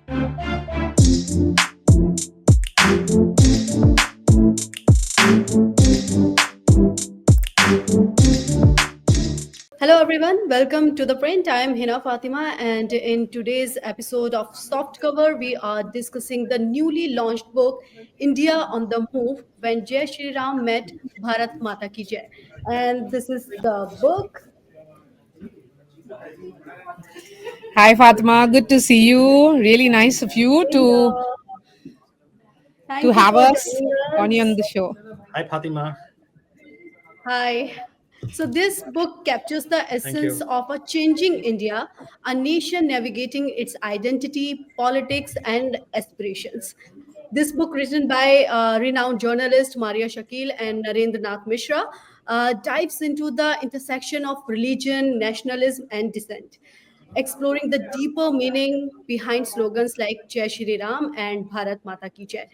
Hello everyone, welcome to The Print. I am Hina Fatima, and in today's episode of Soft Cover, we are discussing the newly launched book India on the Move when Jai Shri Ram met Bharat Mata Ki Jai. And this is the book. Hi Fatima, good to see you. Really nice of you to Thank you have for us joining on us. the show. Hi, Fatima. Hi. So, this book captures the Thank essence you. of a changing India, a nation navigating its identity, politics, and aspirations. This book, written by renowned journalist Maria Shakil and Narendranath Mishra, dives into the intersection of religion, nationalism, and dissent, exploring the deeper meaning behind slogans like Jai Shri Ram and Bharat Mata Ki Jai.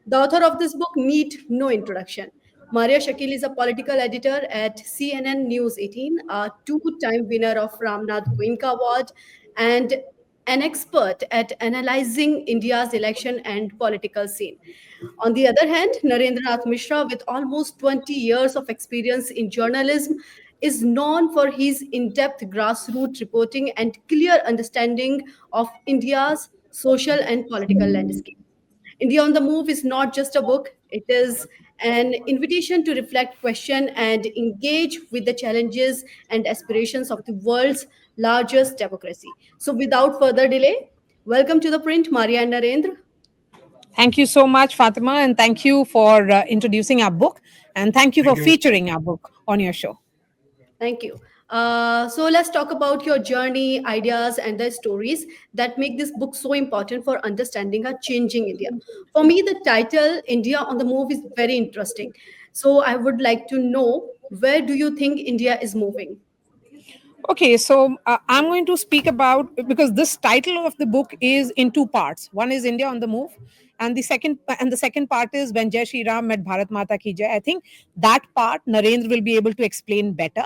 The author of this book need no introduction. Maria Shakil is a political editor at CNN News 18, a two-time winner of Ramnath Goenka Award, and an expert at analyzing India's election and political scene. On the other hand, Narendranath Mishra, with almost 20 years of experience in journalism, is known for his in depth grassroots reporting and clear understanding of India's social and political landscape. India on the Move is not just a book, it is an invitation to reflect, question, and engage with the challenges and aspirations of the world's largest democracy. So, without further delay, welcome to The Print, Maria and Narendra. Thank you so much, Fatima, and thank you for introducing our book, and thank you for Thank you. featuring our book on your show. Thank you. So let's talk about your journey, ideas, and the stories that make this book so important for understanding our changing India. For me, the title "India on the Move" is very interesting. So I would like to know, where do you think India is moving? Okay, so I'm going to speak about, because this title of the book is in two parts. One is India on the Move, and the second part is when Jai Shri Ram met Bharat Mata Ki Jai. I think that part Narendra will be able to explain better.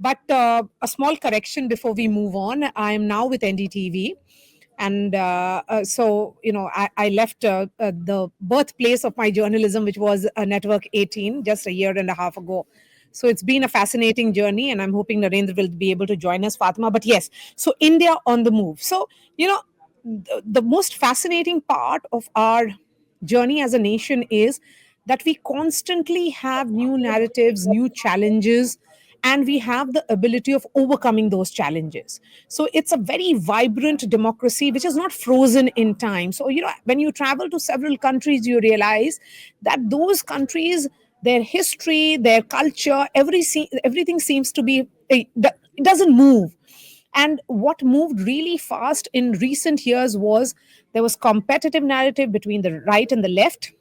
But a small correction before we move on. I am now with NDTV. And so, I left the birthplace of my journalism, which was Network 18, just a year and a half ago. So it's been a fascinating journey, and I'm hoping Narendra will be able to join us, Fatima. But yes, so India on the move. So, the most fascinating part of our journey as a nation is that we constantly have new narratives, new challenges, and we have the ability of overcoming those challenges. So it's a very vibrant democracy which is not frozen in time. So, when you travel to several countries, you realize that those countries, their history, their culture, everything seems to be, it doesn't move. And what moved really fast in recent years was there was competitive narrative between the right and the left.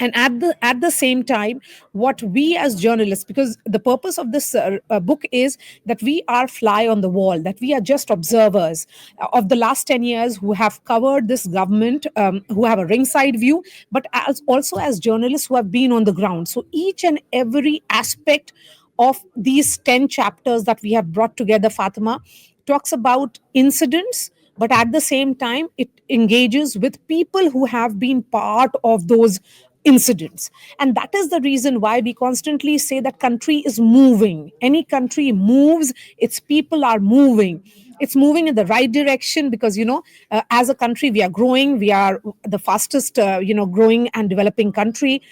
And at the same time, what we as journalists, because the purpose of this book is that we are fly on the wall, that we are just observers of the last 10 years who have covered this government, who have a ringside view, but also as journalists who have been on the ground. So each and every aspect of these 10 chapters that we have brought together, Fatima, talks about incidents, but at the same time, it engages with people who have been part of those incidents. And that is the reason why we constantly say that country is moving. Any country moves, its people are moving. It's moving in the right direction because, as a country, we are growing. We are the fastest, growing and developing country.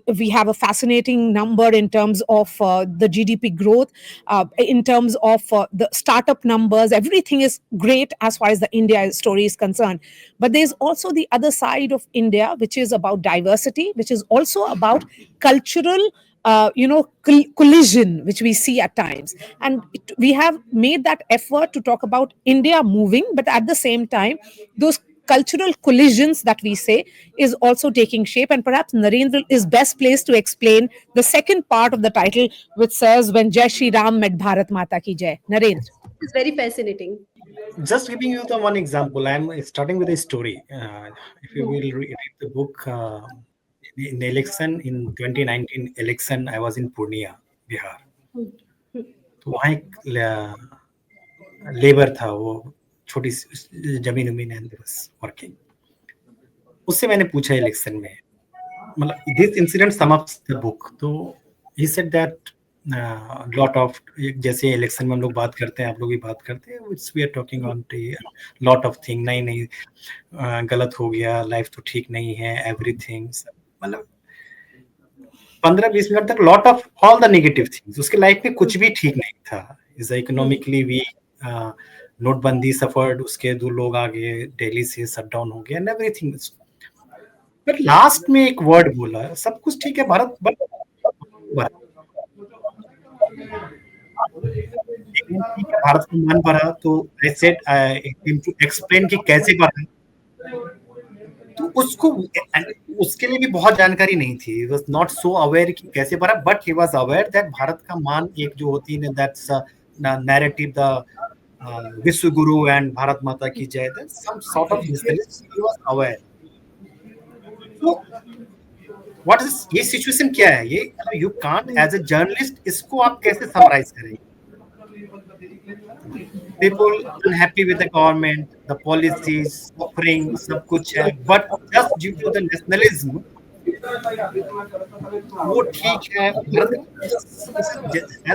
We have a fascinating number in terms of the GDP growth, in terms of the startup numbers. Everything is great as far as the India story is concerned. But there's also the other side of India, which is about diversity, which is also about cultural collision, which we see at times. And we have made that effort to talk about India moving, but at the same time, those cultural collisions that we say is also taking shape. And perhaps Narendra is best placed to explain the second part of the title, which says when Jai Shri Ram met Bharat Mata Ki Jai. Narendra. It's very fascinating. Just giving you the one example, I'm starting with a story. If you will read the book, in the election in 2019 election, I was in Purnia, Bihar. तो वहाँ एक labour था, वो छोटी जमीन उमीन and was working. उससे मैंने पूछा इलेक्शन में, मतलब this incident sum ups the book. तो he said that lot of, जैसे इलेक्शन में हम लोग बात करते हैं, आप लोग भी बात करते हैं, it's we are talking on lot of thing. नहीं नहीं गलत हो गया, लाइफ तो ठीक नहीं है, एवरीथिंग, मतलब 15-20 मिनट तक lot of all the negative things. उसके लाइफ में कुछ भी ठीक नहीं था. इज इकोनॉमिकली वीक, नोटबंदी सफर्ड, उसके 2 लोग आगे दिल्ली से शट डाउन हो गया एंड एवरीथिंग. बट लास्ट में एक वर्ड बोला, सब कुछ ठीक है, भारत ठीक है, भारत का मान बढ़ा. तो आई सेड टू एक्सप्लेन कि कैसे बढ़ा. तो उसको उसके लिए भी बहुत जानकारी नहीं थी. He was not so aware कि कैसे बढ़ा, but he was aware that Bharat का मान एक जो होती है, दैट्स नैरेटिव, द विश्व गुरु एंड भारत माता की जय, that some sort of this, he was aware. तो व्हाट इज ये सिचुएशन क्या है, ये you can't as a journalist इसको आप कैसे समराइज करेंगे? People unhappy with the government, the policies, suffering, सब कुछ है, but just due to the nationalism, वो ठीक है.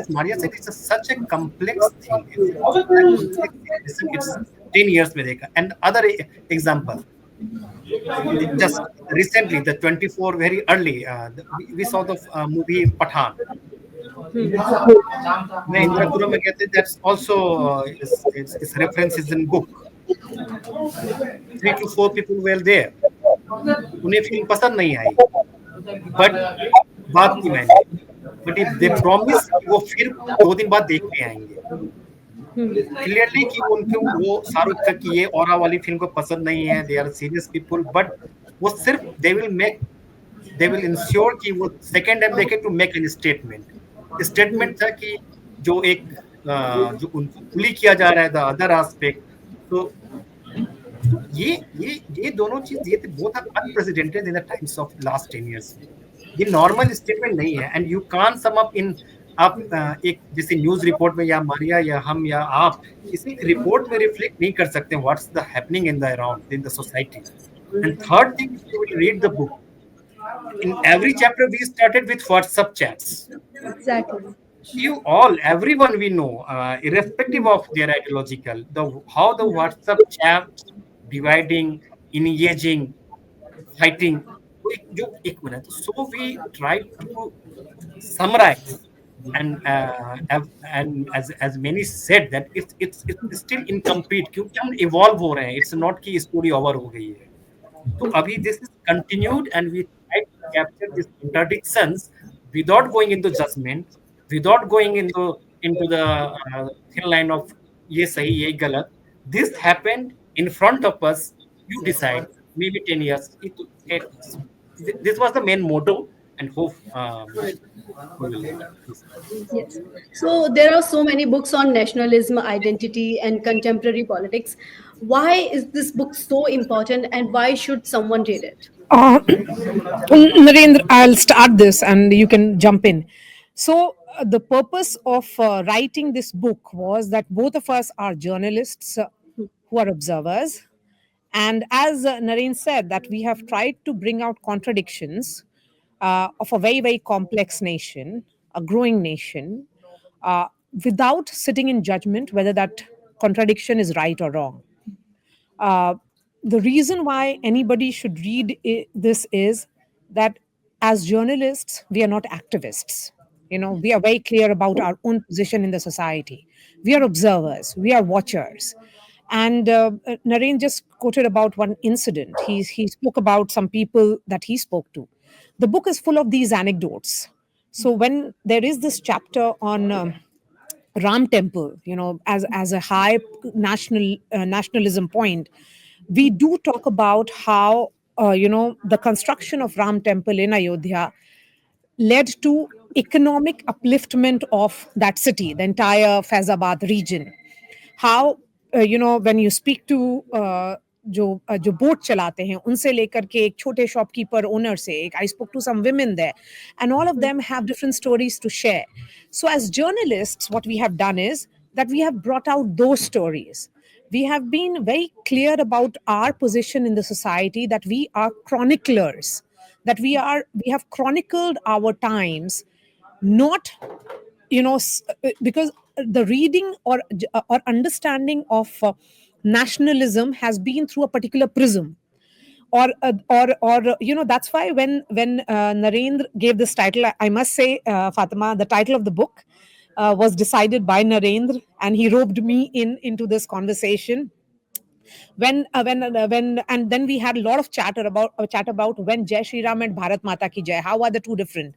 As Maria said, it's such a complex thing. It's 10 years में देखा. And other example, just recently, the 24 very early, we saw the movie Pathan. मैं इंद्रपुरम में कहते हैं, that's also its reference is in book. 3 to 4 people were there. उन्हें film पसंद नहीं आई, but बात की मैंने, बट इफ दे प्रॉमिस वो फिर 2 दिन बाद देखने आएंगे. क्लियरली कि उनको वो शाहरुख खान की ये ऑरा वाली फिल्म को पसंद नहीं है. They are serious people, but वो सिर्फ दे विल इंश्योर कि वो सेकंड टाइम देखे to make an statement. Statement था कि जो एक जो उनको बुली किया जा रहा है, द अदर एस्पेक्ट. तो ये दोनों चीज, ये both are unprecedented in the times of last 10 years. ये नॉर्मल स्टेटमेंट नहीं है. And you can't sum up in, आप एक जैसे न्यूज रिपोर्ट में, या मारिया या हम या आप किसी रिपोर्ट में रिफ्लेक्ट नहीं कर सकते what's the happening in the around in the society. And third thing, you will read the book. In every chapter we started with WhatsApp chats. Exactly. You all, everyone we know, irrespective of their ideological, how the WhatsApp chat dividing, engaging, fighting. एक minute. So we tried to summarize, and as many said that it's still incomplete. क्योंकि हम evolve हो रहे हैं. It's not कि story over हो गई है. तो अभी this is continued, and we try to capture these contradictions without going into judgment, without going into the thin line of ये सही ये गलत. This happened in front of us. You decide. Maybe 10 years. This was the main motto, and hope. Yes. So there are so many books on nationalism, identity, and contemporary politics. Why is this book so important, and why should someone read it? Narendra, I'll start this and you can jump in. So, the purpose of writing this book was that both of us are journalists who are observers. And as Naren said, that we have tried to bring out contradictions of a very, very complex nation, a growing nation, without sitting in judgment whether that contradiction is right or wrong. The reason why anybody should read this is that as journalists, we are not activists. You know, we are very clear about our own position in the society. We are observers, we are watchers. And Naren just quoted about one incident. He spoke about some people that he spoke to. The book is full of these anecdotes. So when there is this chapter on Ram Temple, you know, as a high nationalism point, we do talk about how the construction of Ram Temple in Ayodhya led to economic upliftment of that city, the entire Faizabad region. How when you speak to जो boat चलाते हैं उनसे लेकर के एक छोटे shopkeeper owner से एक, I spoke to some women there, and all of them have different stories to share. So as journalists, what we have done is that we have brought out those stories. we have been very clear about our position in the society, that we are chroniclers, that we have chronicled our times, not, because the reading or understanding of nationalism has been through a particular prism, or that's why when Narendra gave this title, I must say, Fatima, the title of the book was decided by Narendra, and he roped me into this conversation. When and then we had a lot of chat about when Jai Shri Ram and Bharat Mata Ki Jai, how are the two different.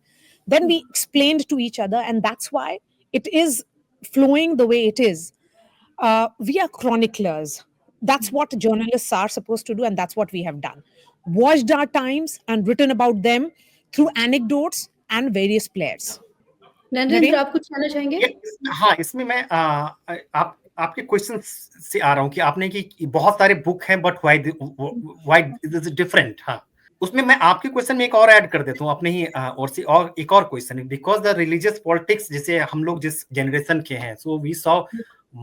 Then we explained to each other, and that's why it is flowing the way it is. We are chroniclers. That's what journalists are supposed to do, and that's what we have done. Watched our times and written about them through anecdotes and various players. Narendra, आप कुछ कहना चाहेंगे? हाँ, इसमें मैं आपके question से आ रहा हूँ कि आपने कि बहुत सारे बुक हैं, बट व्हाई इज डिफरेंट. हाँ, उसमें मैं आपके क्वेश्चन में एक और ऐड कर देता हूँ अपने ही और एक और question, because the religious politics, जैसे हम लोग जिस जनरेशन के हैं, so we saw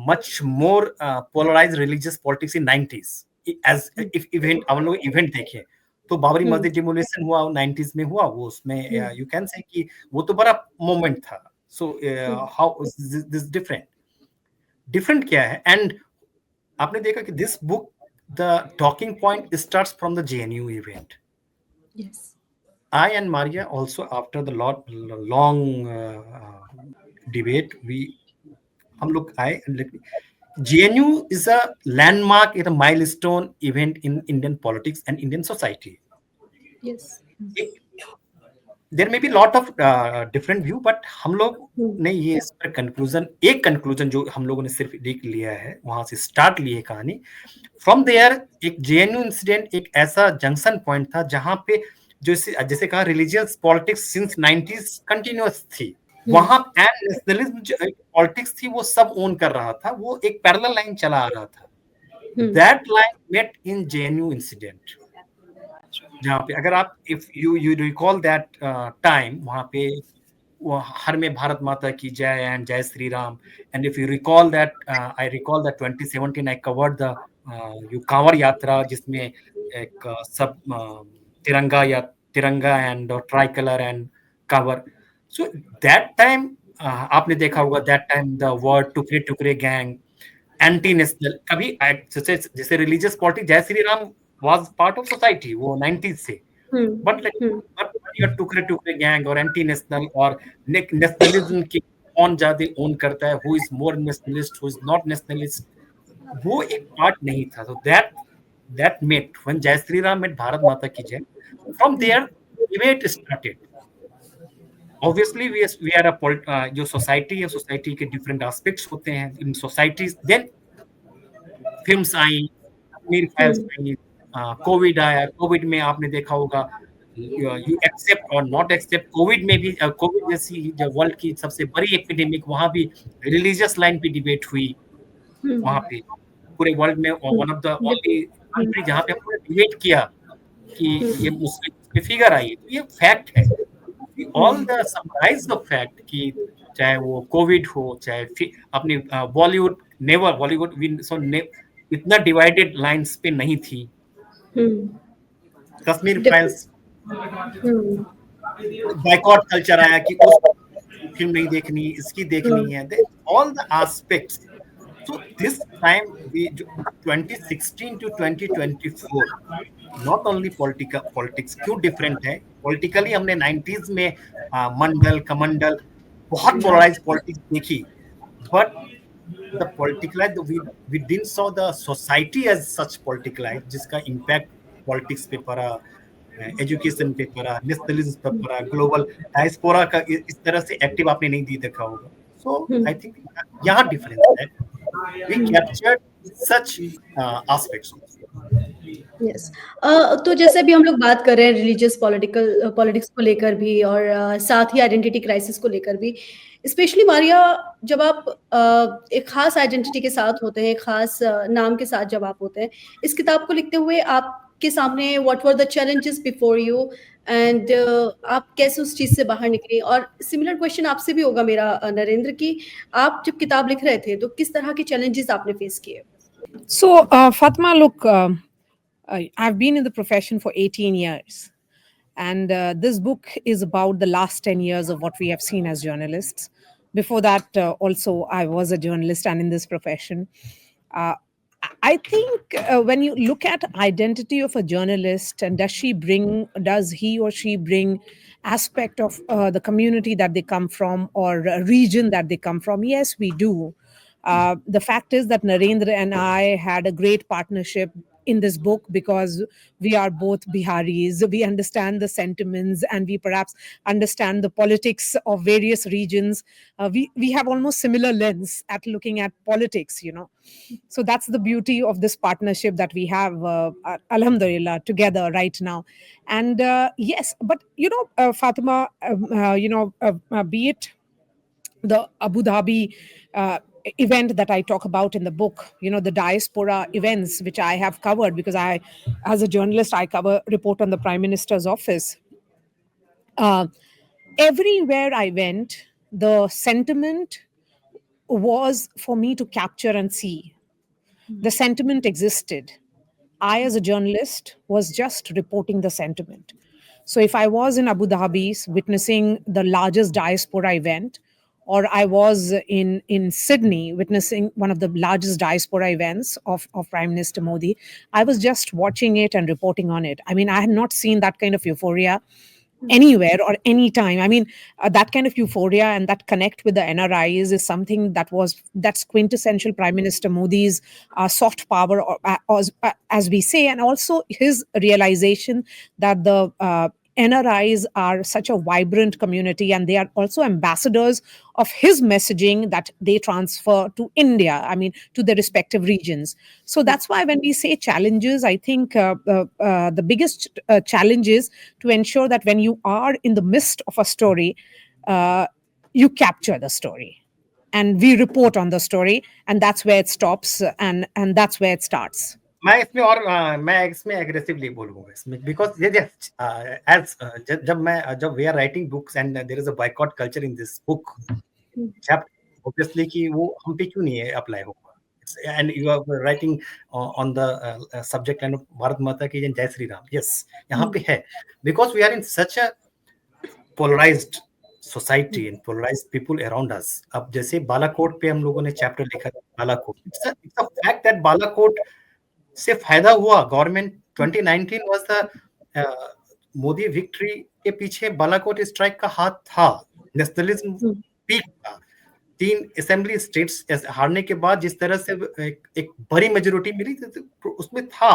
much more polarised religious politics in 90s. As if event हम लोग इवेंट देखें तो बाबरी मस्जिद डिमोलिशन हुआ 90s में हुआ, वो उसमें यू कैन से कि वो तो बड़ा मोमेंट था. सो हाउ दिस डिफरेंट क्या है? एंड आपने देखा कि this book, the talking point starts from the JNU event. Yes. I and Maria also, after the long debate, हम लोग आए. JNU is a landmark, it's a milestone event in Indian politics and Indian society. Yes. There may be lot of different view, but हम लोग ने ये इस पर एक कंक्लूजन जो हम लोगों ने सिर्फ देख लिया है, वहां से स्टार्ट ली है कहानी. फ्रॉम देयर एक JNU इंसिडेंट एक ऐसा जंक्शन पॉइंट था जहां पे जैसे कहा religious politics since 90s continuous थी. वहां एंड नेशनलिज्म पॉलिटिक्स थी, वो सब ओन कर रहा था. वो एक पैरेलल लाइन चला आ रहा था. That line met in JNU incident, जहाँ पे अगर आप if you recall that time, वहां पे वो हर में भारत माता की जय एंड जय Shri Ram. And if you recall that, I recall that 2017 I covered the Kanwar यात्रा, जिसमें एक सब तिरंगा and try colour and Kanwar. So that time आपने देखा होगा, दैट टाइम द वर्ड टुकड़े टुकड़े गैंग, एंटी नेशनल, कभी जैसे रिलीजियस पॉलिटिक्स, जय Shri Ram was part of society, वो 90s से. but your टुकड़े टुकड़े गैंग और एंटी नेशनल और नेशनलिज्म की कौन ज्यादा ओन करता है, who is more nationalist, who is not nationalist, वो एक पार्ट नहीं था. so that met when जय श्री राम met भारत माता की जय. from there debate started. obviously we are a जो सोसाइटी है, सोसाइटी के डिफरेंट एस्पेक्ट्स होते हैं इन सोसाइटीज. देन फिल्म्स आई, मेरी फाइल्स आई, कोविड आया. कोविड में आपने देखा होगा, यू एक्सेप्ट और नॉट एक्सेप्ट. कोविड में भी, कोविड जैसी जो वर्ल्ड की सबसे बड़ी एपिडेमिक, वहां भी रिलीजियस लाइन पे डिबेट हुई. वहां पे पूरे वर्ल्ड में one of the only country जहां पे हमने डिबेट किया कि ये मुस्लिम फिगर आई. ये फैक्ट है. All the summarise the fact कि चाहे वो कोविड हो, चाहे अपनी बॉलीवुड, नेवर बॉलीवुड इतना डिवाइडेड लाइंस पे नहीं थी. कश्मीर फाइल्स, बाइकॉट कल्चर आया कि उस फिल्म नहीं देखनी, इसकी देखनी है. All the aspects. So this time 2016 to 2024 not only politics क्यों डिफरेंट है. पॉलिटिकली हमने 90s में मंडल कमंडल बहुत पोलराइज पॉलिटिक्स देखी, but the politicalized, we didn't saw the society as such politicalized, जिसका impact politics पे पड़ा, education पे पड़ा, nationalism पे पड़ा, global diaspora का इस तरह से active आपने नहीं देखा होगा. so I think यहाँ difference है. we captured such aspects. Yes. तो जैसे अभी हम लोग बात कर रहे हैं रिलीजियस पॉलिटिक्स को लेकर भी, और साथ ही आइडेंटिटी क्राइसिस को लेकर भी. स्पेशली मारिया, जब आप एक खास आइडेंटिटी के साथ होते हैं, एक खास नाम के साथ जब आप होते हैं, इस किताब को लिखते हुए आपके सामने what were the challenges before you, and आप कैसे उस चीज से बाहर निकले. और सिमिलर क्वेश्चन आपसे भी होगा मेरा, नरेंद्र, की आप जब किताब लिख रहे थे तो किस तरह के चैलेंजेस आपने फेस किए? So, Fatma, look, I've been in the profession for 18 years. And this book is about the last 10 years of what we have seen as journalists. Before that, also, I was a journalist and in this profession. Uh, I think when you look at identity of a journalist, and does he or she bring aspect of the community that they come from or a region that they come from? Yes, we do. The fact is that Narendra and I had a great partnership in this book because we are both Biharis. We understand the sentiments and we perhaps understand the politics of various regions. We have almost similar lens at looking at politics, you know. So that's the beauty of this partnership that we have, alhamdulillah, together right now. And yes, but you know, Fatima, be it the Abu Dhabi event that I talk about in the book, you know, the diaspora events, which I have covered because as a journalist, I report on the Prime Minister's office. Uh, Everywhere I went, the sentiment was for me to capture and see. The sentiment existed. I, as a journalist, was just reporting the sentiment. So if I was in Abu Dhabi witnessing the largest diaspora event, or I was in Sydney witnessing one of the largest diaspora events of Prime Minister Modi, I was just watching it and reporting on it. I mean, I had not seen that kind of euphoria anywhere or anytime. I mean, that kind of euphoria and that connect with the NRIs is something that's quintessential Prime Minister Modi's soft power, or as we say, and also his realization that the NRIs are such a vibrant community and they are also ambassadors of his messaging that they transfer to India, I mean, to the respective regions. So that's why when we say challenges, I think the biggest challenge is to ensure that when you are in the midst of a story, uh, you capture the story and we report on the story, and that's where it stops, and that's where it starts. मैं इसमें aggressively बोलूंगा इसमें because ये as जब we are writing books and there is a boycott culture in this book obviously कि वो हम पे क्यों नहीं है अप्लाई होगा and you are writing on the subject line of Bharat Mata की जय श्री राम यस यहाँ पे है because we are in such a polarised society and polarised people around us अब जैसे बालाकोट पे हम लोगों ने चैप्टर लिखा Balakot it's a fact that Balakot से फायदा हुआ government 2019 was the Modi victory के पीछे बालाकोट स्ट्राइक का हाथ था नेशनलिज्म पीक था 3 असेंबली स्टेट्स हारने के बाद जिस तरह से एक बड़ी मेजोरिटी मिली उसमें था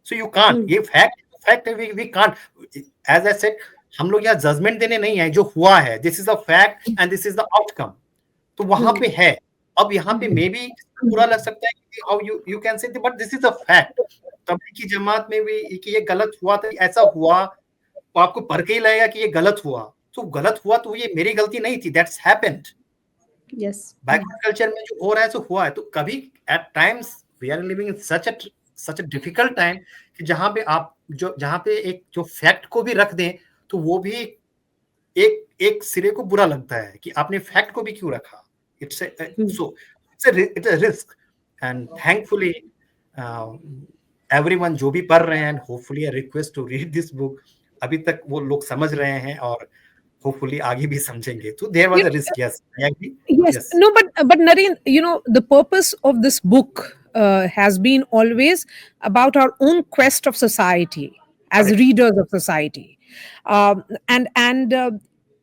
सो यू कांट ये fact we can't as I said हम लोग यहाँ जजमेंट देने नहीं आए जो हुआ है this is a fact and this is the outcome तो वहां पे है अब यहाँ पे मे बी बुरा लग सकता है कि how you can say but this is a fact Tablighi Jamaat में भी कि ये गलत हुआ था ऐसा हुआ तो आपको पर के ही लगेगा कि ये गलत हुआ तो गलत हुआ तो ये मेरी गलती नहीं थी that's happened yes backward culture में जो हो रहा है सो हुआ है तो कभी at times we are living in such a difficult time कि जहां पे आप जहां पे एक जो फैक्ट को भी रख दें तो वो भी एक सिरे को बुरा लगता है कि आपने फैक्ट को भी क्यों रखा it's a risk and thankfully everyone जो भी पढ़ रहे हैं hopefully a request to read this book अभी तक वो लोग समझ रहे हैं और hopefully आगे भी समझेंगे so there was a risk yes I agree Yes, no, but Naren, you know, the purpose of this book has been always about our own quest of society as Correct. readers of society, and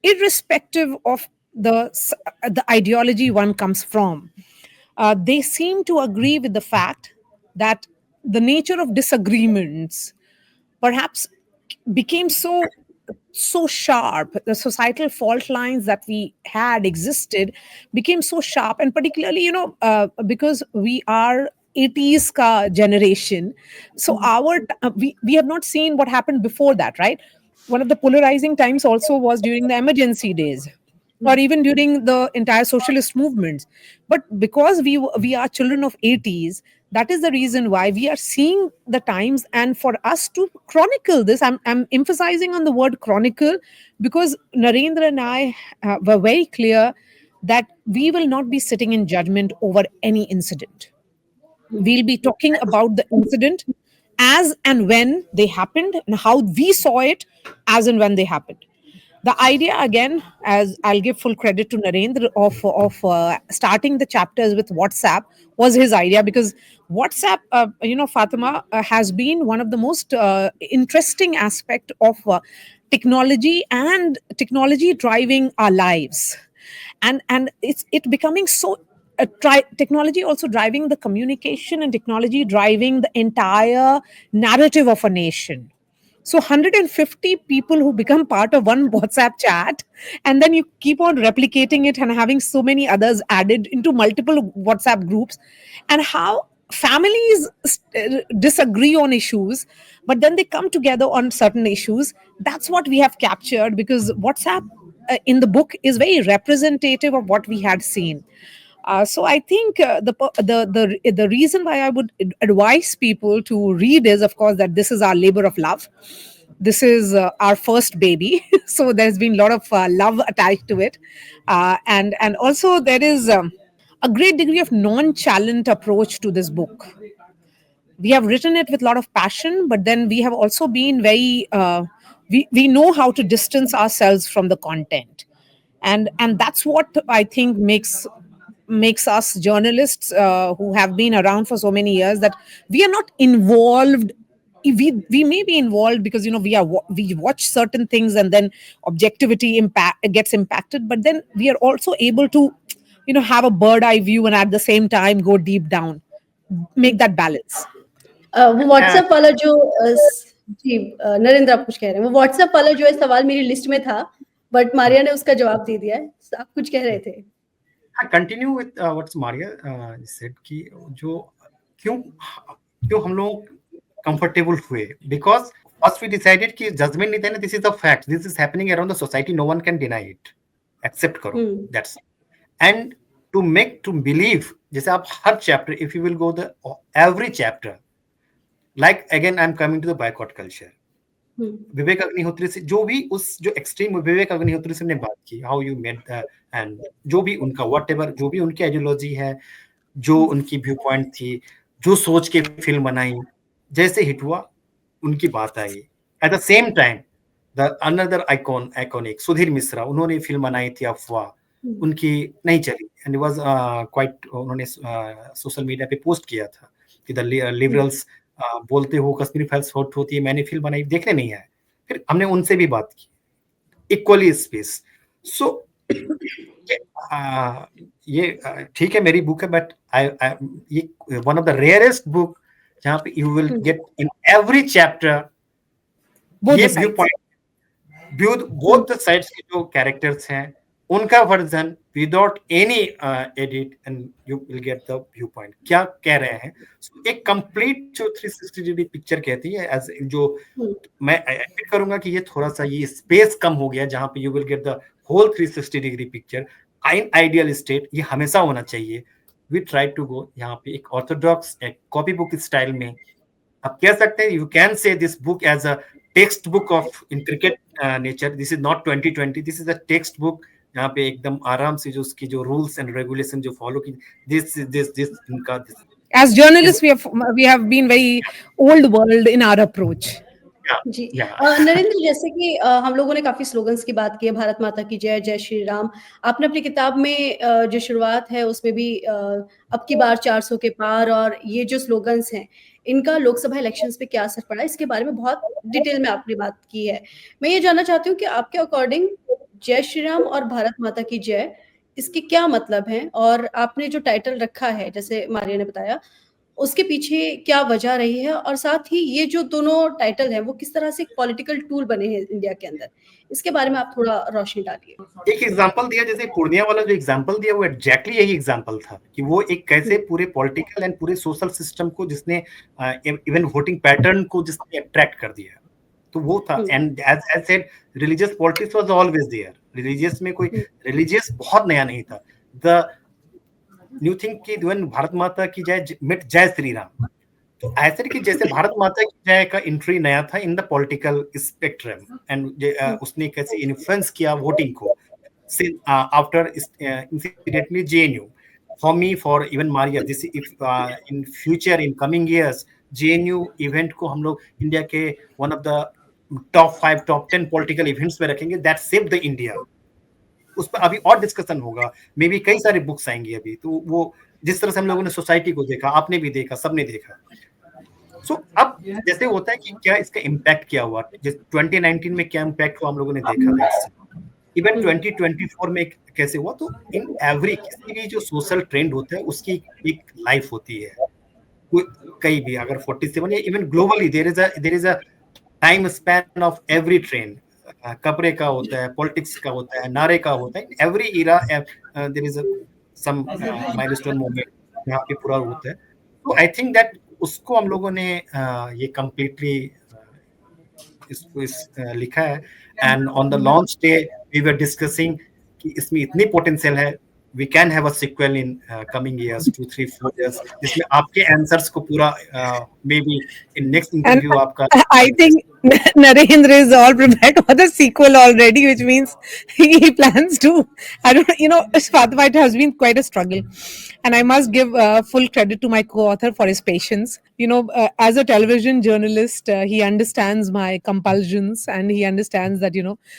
irrespective of the ideology one comes from, they seem to agree with the fact that the nature of disagreements perhaps became so sharp. The societal fault lines that we had existed became so sharp, and particularly, you know, because we are 80s ka generation, so we have not seen what happened before that, right? One of the polarizing times also was during the emergency days, or even during the entire socialist movements. But because we are children of 80s, that is the reason why we are seeing the times, and for us to chronicle this, I'm emphasizing on the word chronicle, because Narendra and I were very clear that we will not be sitting in judgment over any incident. We'll be talking about the incident as and when they happened and how we saw it as and when they happened. The idea, again, as I'll give full credit to Narendra, of starting the chapters with WhatsApp was his idea, because WhatsApp, Fatima, has been one of the most interesting aspect of technology, and technology driving our lives, and it becoming so technology also driving the communication, and technology driving the entire narrative of a nation. So 150 people who become part of one WhatsApp chat, and then you keep on replicating it and having so many others added into multiple WhatsApp groups, and how families disagree on issues, but then they come together on certain issues. That's what we have captured, because WhatsApp in the book is very representative of what we had seen. So I think the reason why I would advise people to read is, of course, that this is our labor of love. This is our first baby, so there's been a lot of love attached to it, and also there is a great degree of nonchalant approach to this book. We have written it with a lot of passion, but then we have also been very we know how to distance ourselves from the content, and that's what I think makes us journalists who have been around for so many years, that we are not involved. We may be involved because we watch certain things, and then objectivity impact gets impacted, but then we are also able to have a bird eye view, and at the same time go deep down, make that balance. वो WhatsApp वाला जो जी नरेंद्र आप कुछ कह रहे हैं, वो WhatsApp वाला जो है सवाल मेरी लिस्ट में था, बट मारिया ने उसका जवाब दे दिया है. आप कुछ कह रहे थे. हाँ, continue with what's Maria said कि जो क्यों हम लोग कंफर्टेबल हुए, बिकॉज फर्स्ट वी डिसाइडेड कि जजमेंट नहीं देना, this is the fact, this is happening around the society, no one can deny it, accept करो, that's and to make to believe. जैसे आप हर chapter, if you will go the every chapter, like again I am coming to the boycott culture, Vivek Agnihotri से जो भी उस जो extreme विवेक अग्निहोत्री से हमने बात की, how you made the end जो भी उनका व्हाटएवर जो भी उनकी आइडियोलॉजी है, जो उनकी व्यू पॉइंट थी, जो सोच के फिल्म बनाई, जैसे हिट हुआ उनकी बात आई. At the same time the another iconic Sudhir Mishra, उन्होंने फिल्म बनाई थी अफवाह, उनकी नहीं चली, एंड वाज क्वाइट, उन्होंने सोशल मीडिया पे पोस्ट किया था कि द लिबरल्स बोलते हो कश्मीर फाइल्स हॉट होती है, मैंने फिल्म बनाई, देखने नहीं आए. फिर हमने उनसे भी बात की, इक्वली स्पेस. सो ये ठीक है, मेरी बुक है, बट ये one of the rarest book जहां पे you will get in every chapter ये view point, both the sides के जो कैरेक्टर्स हैं उनका version without any edit, and you will get the view point, क्या कह रहे हैं. So, एक कंप्लीट जो 360 डिग्री पिक्चर कहती है, एज जो मैं एडमिट करूंगा कि ये थोड़ा सा ये स्पेस कम हो गया, जहां पे you will get the whole 360 degree picture in ideal state. ये हमेशा होना चाहिए. वी ट्राई टू गो यहाँ पे एक ऑर्थोडॉक्स, एक कॉपी बुक स्टाइल में. आप कह सकते हैं, you can say this book as a text book of intricate nature. This is not 2020, this is a text book यहाँ पे एकदम आराम से जो उसकी जो रूल्स एंड रेगुलेशन जो फॉलो की, दिस इनका. As journalists, we have been very old world in our approach. जी नरेंद्र, जैसे कि हम लोगों ने काफी स्लोगन्स की बात की है, भारत माता की जय, जय श्री राम. आपने अपनी किताब में जो शुरुआत है उसमें भी अब की बार 400 के पार, और ये जो स्लोगन्स हैं इनका लोकसभा इलेक्शंस पे क्या असर पड़ा, इसके बारे में बहुत डिटेल में आपने बात की है. मैं ये जानना चाहती हूँ कि आपके अकॉर्डिंग जय श्री राम और भारत माता की जय, इसके क्या मतलब हैं, और आपने जो टाइटल रखा है जैसे मारिया ने बताया, उसके पीछे क्या वजह रही है, और साथ ही ये जो दोनों टाइटल हैं वो किस तरह से एक पॉलिटिकल टूल बने हैं इंडिया के अंदर, इसके बारे में आप थोड़ा रोशनी डालिए. एक एग्जांपल दिया, जैसे पूर्णिया वाला जो एग्जांपल दिया, वो एग्जैक्टली यही एग्जांपल था कि वो एक कैसे पूरे पॉलिटिकल एंड पूरे सोशल सिस्टम को जिसने इवन वोटिंग पैटर्न को जिसने अट्रैक्ट कर दिया, तो वो था. And as said, religious politics was always there. Religious में कोई रिलीजियस बहुत नया नहीं था. द न्यू थिंग की व्हेन भारत माता की जय मिट जय श्री राम, तो ऐसे कि जैसे भारत माता की जय का एंट्री नया था in the political spectrum, and उसने कैसे इन्फ्लुएंस किया वोटिंग को after incidentally JNU. for me, for even Maria, this if in future, in coming years, JNU event को हम लोग इंडिया के one of the top 5 top 10 political events में रखेंगे, that saved the India. उस पर अभी और डिस्कशन होगा, मे बी कई सारी बुक्स आएंगी अभी, तो वो जिस तरह से हम लोगों ने सोसाइटी को देखा, आपने भी देखा, सबने देखा. सो अब जैसे होता है कि क्या इसका इम्पैक्ट क्या हुआ, जिस 2019 में क्या इम्पैक्ट हुआ हम लोगों ने देखा, इवन 2024 में कैसे हुआ. तो इन एवरी किसी भी जो सोशल ट्रेंड होता है उसकी एक लाइफ होती है, कहीं भी अगर 47 या even globally there is a time span of every trend. कपड़े का होता है, पॉलिटिक्स का होता है, नारे का होता है, every era there is some milestone moment यहाँ पे पूरा होता है. तो आई थिंक दैट उसको हम लोगों ने ये कंप्लीटली इसको लिखा है. And on the launch day we were discussing कि इसमें इतनी पोटेंशियल है, we can have a sequel in coming years, 2 3 4 years, जिसमें आपके आंसर्स को पूरा maybe in next interview आपका. I think Narendra is all prepared for the sequel already, which means he plans to. I don't, Fatima, it has been quite a struggle, and I must give full credit to my co-author for his patience. As a television journalist, he understands my compulsions, and he understands that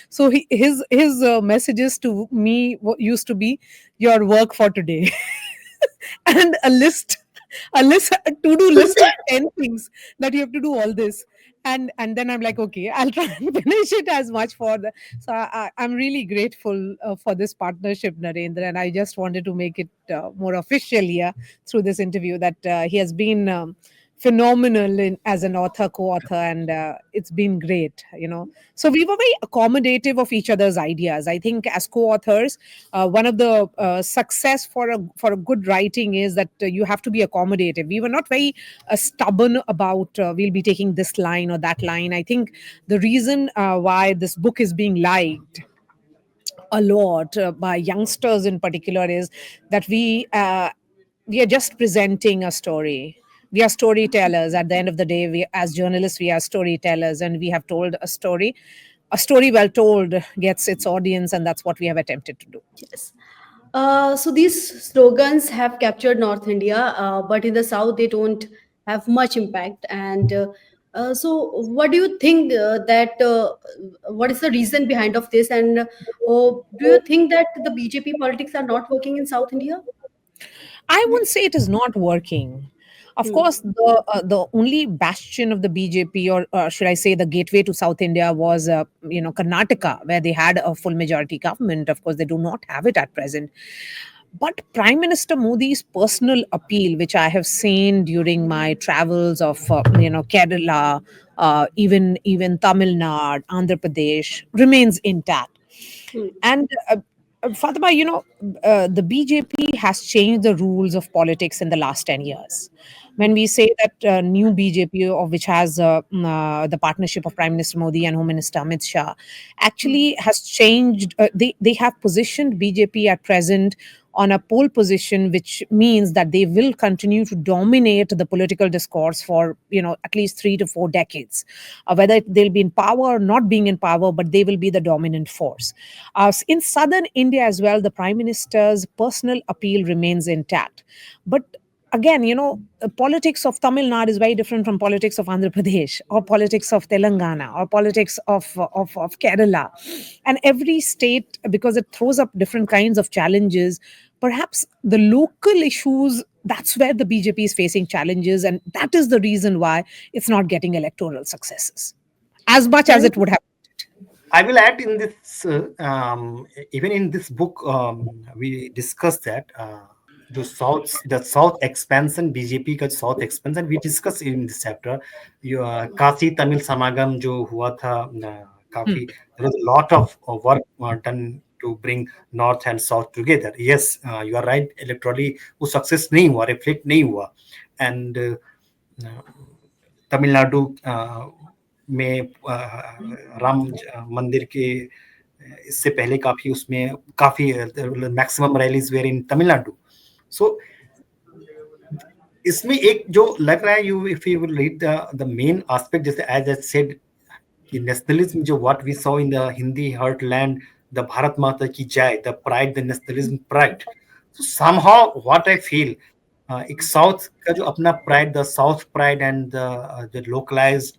So his messages to me used to be your work for today, and a to-do list of 10 things that you have to do all this. And then I'm like, okay, I'll try and finish it as much for the. So I'm really grateful for this partnership, Narendra, and I just wanted to make it more official here through this interview that he has been phenomenal as an author, co-author, and it's been great. So we were very accommodative of each other's ideas. I think as co-authors, one of the success for a good writing is that you have to be accommodative. We were not very stubborn about we'll be taking this line or that line. I think the reason why this book is being liked a lot by youngsters in particular is that we are just presenting a story. We are storytellers. At the end of the day, we as journalists, we are storytellers, and we have told a story. A story well told gets its audience, and that's what we have attempted to do. Yes. So these slogans have captured North India, but in the South they don't have much impact. And so, what do you think what is the reason behind of this? And do you think that the BJP politics are not working in South India? I wouldn't say it is not working. Of course, the only bastion of the BJP, or should I say, the gateway to South India, was Karnataka, where they had a full majority government. Of course, they do not have it at present. But Prime Minister Modi's personal appeal, which I have seen during my travels of Kerala, even Tamil Nadu, Andhra Pradesh, remains intact. And Fatima, the BJP has changed the rules of politics in the last 10 years. When we say that new BJP, of which has the partnership of Prime Minister Modi and Home Minister Amit Shah, actually has changed. They have positioned BJP at present on a pole position, which means that they will continue to dominate the political discourse for at least 3 to 4 decades. Whether they'll be in power or not being in power, but they will be the dominant force. In southern India as well, the Prime Minister's personal appeal remains intact. But again, politics of Tamil Nadu is very different from politics of Andhra Pradesh, or politics of Telangana, or politics of Kerala. And every state, because it throws up different kinds of challenges, perhaps the local issues, that's where the BJP is facing challenges. And that is the reason why it's not getting electoral successes as much as it would have. I will add in this, even in this book, we discussed that the South expansion, BJP का South expansion, we discussed in this chapter. Kashi Tamil समागम जो हुआ था, काफी there was a lot of work done to bring North and South together. Yes, you are right. Electorally, वो success नहीं हुआ, reflect नहीं हुआ, and तमिलनाडु में राम मंदिर के इससे पहले काफी maximum rallies were in Tamil Nadu. So इसमें एक जो लग रहा है, if you will read the main aspect, जैसे एज आई सेड कि नेशनलिज्म जो what we saw in the Hindi heartland, the Bharat Mata की जय, the pride, the nationalism pride, So somehow what I feel, एक साउथ का जो अपना pride, the south pride and the localised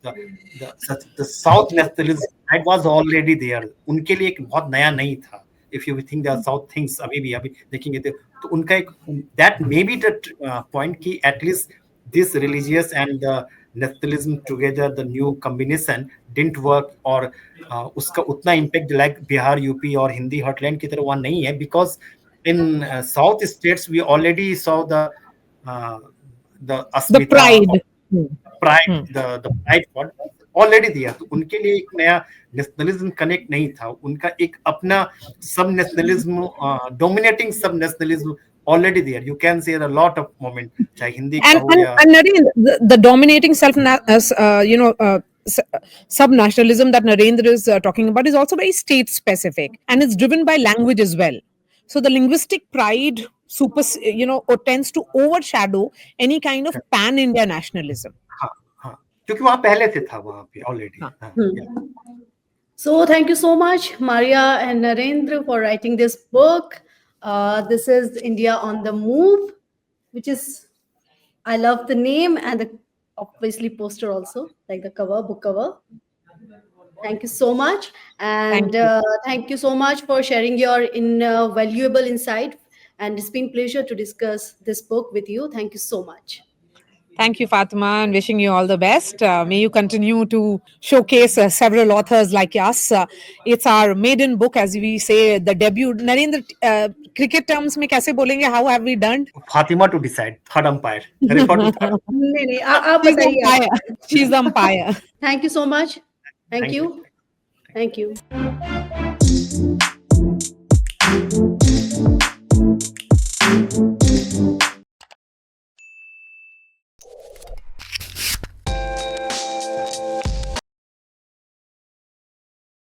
the south nationalism, that was already there. उनके लिए एक बहुत नया नहीं था. If you think the south things, अभी देखेंगे तो उनका एक that may be the point कि at least this religious and the nationalism together, the new combination didn't work, और उसका उतना इम्पैक्ट लाइक बिहार, यूपी और हिंदी हॉटलैंड की तरह वहाँ नहीं है. Because in south states we already saw the The pride. the pride was already there. तो उनके लिए एक नया नेशनलिज्म कनेक्ट नहीं था. उनका एक अपना सब नेशनलिज्म, डोमिनेटिंग सब nationalism already there. You can see a lot of moment, चाहे हिंदी का हो या And Narendra, the dominating sub-nationalism that Narendra is talking about is also very state specific, and it's driven by language as well. So the linguistic pride tends to overshadow any kind of pan-India nationalism. हाँ हाँ, क्योंकि वहाँ पहले से था वहाँ पे already. So thank you so much, Maria and Narendra, for writing this book. This is India on the Move, which is, I love the name and the obviously poster also, like the cover, book cover. Thank you so much. And thank you so much for sharing your valuable insight. And it's been a pleasure to discuss this book with you. Thank you so much. Thank you, Fatima, and wishing you all the best. May you continue to showcase several authors like us. It's our maiden book, as we say, the debut. Narendra, cricket terms में कैसे बोलेंगे? How have we done? Fatima to decide. Third umpire. नहीं, आप बताइए. She's the umpire. Thank you so much. Thank you. Thank you.